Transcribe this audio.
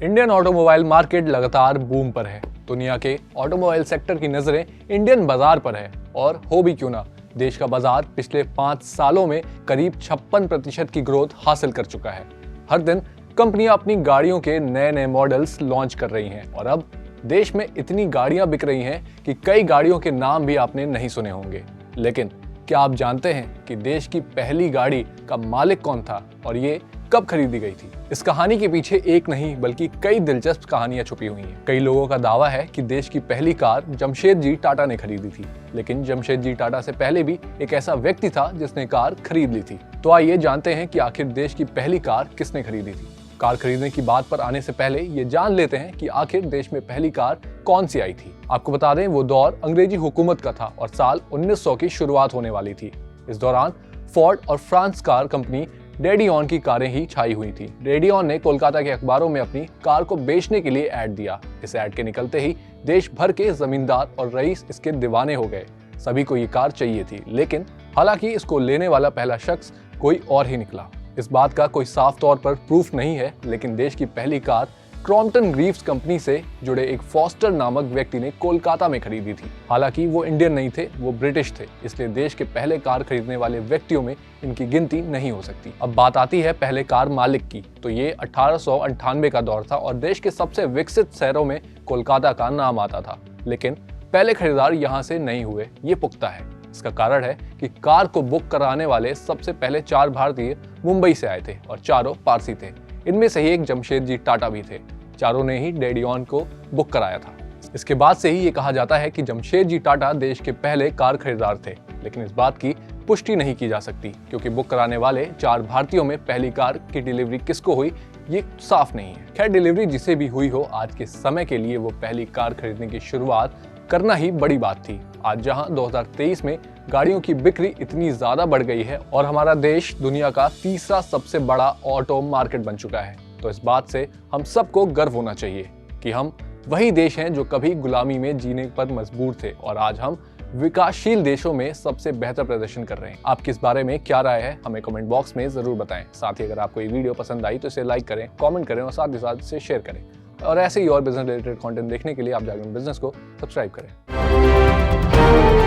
Indian automobile market लगातार boom पर है। दुनिया के ऑटोमोबाइल सेक्टर की नजरें इंडियन बाजार पर है और हो भी क्यों ना, देश का बाजार पिछले 5 सालों में करीब 56% की ग्रोथ हासिल कर चुका है। हर दिन कंपनियां अपनी गाड़ियों के नए नए मॉडल्स लॉन्च कर रही हैं और अब देश में इतनी गाड़ियां बिक रही हैं कि कई गाड़ियों के नाम भी आपने नहीं सुने होंगे। लेकिन क्या आप जानते हैं कि देश की पहली गाड़ी का मालिक कौन था और ये कब खरीदी गई थी? इस कहानी के पीछे एक नहीं बल्कि कई दिलचस्प कहानियां छुपी हुई हैं। कई लोगों का दावा है कि देश की पहली कार जमशेदजी टाटा ने खरीदी थी, लेकिन जमशेदजी टाटा से पहले भी एक ऐसा व्यक्ति था जिसने कार खरीद ली थी। तो आइए जानते हैं कि आखिर देश की पहली कार किसने खरीदी थी। कार खरीदने की बात पर आने से पहले ये जान लेते हैं कि आखिर देश में पहली कार कौन सी आई थी। आपको बता दें, वो दौर अंग्रेजी हुकूमत का था और साल 1900 की शुरुआत होने वाली थी। इस दौरान फोर्ड और फ्रांस कार कंपनी रेडियन की कारें ही छाई हुई थी। रेडियन ने कोलकाता के अखबारों में अपनी कार को बेचने के लिए ऐड दिया। इस ऐड के निकलते ही देश भर के जमींदार और रईस इसके दीवाने हो गए। सभी को ये कार चाहिए थी, लेकिन हालांकि इसको लेने वाला पहला शख्स कोई और ही निकला। इस बात का कोई साफ तौर पर प्रूफ नहीं है, लेकिन देश की पहली कार क्रॉम्पटन ग्रीव्स कंपनी से जुड़े एक फॉस्टर नामक व्यक्ति ने कोलकाता में खरीदी थी। हालांकि वो इंडियन नहीं थे, वो ब्रिटिश थे, इसलिए देश के पहले कार खरीदने वाले व्यक्तियों में इनकी गिनती नहीं हो सकती। अब बात आती है पहले कार मालिक की, तो ये 1898 का दौर था और देश के सबसे विकसित शहरों में कोलकाता का नाम आता था। लेकिन पहले खरीदार यहाँ से नहीं हुए, ये पुख्ता है। इसका कारण है कि कार को बुक कराने वाले सबसे पहले 4 भारतीय मुंबई से आए थे और चारों पारसी थे। इनमें से ही एक जमशेदजी टाटा भी थे। चारों ने ही रेडियन को बुक कराया था। इसके बाद से ही ये कहा जाता है कि जमशेदजी टाटा देश के पहले कार खरीदार थे, लेकिन इस बात की पुष्टि नहीं की जा सकती क्योंकि बुक कराने वाले 4 भारतीयों में पहली कार की डिलीवरी किसको हुई ये साफ नहीं है। खैर, डिलीवरी जिसे भी हुई हो, आज के समय के लिए वो पहली कार खरीदने की शुरुआत करना ही बड़ी बात थी। आज जहां 2023 में गाड़ियों की बिक्री इतनी ज्यादा बढ़ गई है और हमारा देश दुनिया का तीसरा सबसे बड़ा ऑटो मार्केट बन चुका है, तो इस बात से हम सबको गर्व होना चाहिए कि हम वही देश हैं जो कभी गुलामी में जीने पर मजबूर थे और आज हम विकासशील देशों में सबसे बेहतर प्रदर्शन कर रहे हैं। आपकी इस बारे में क्या राय है, हमें कमेंट बॉक्स में जरूर बताएं। साथ ही अगर आपको ये वीडियो पसंद आई तो इसे लाइक करें, कमेंट करें और साथ ही साथ इसे शेयर करें। और ऐसे ही और बिजनेस रिलेटेड कंटेंट देखने के लिए आप जागरण बिजनेस को सब्सक्राइब करें।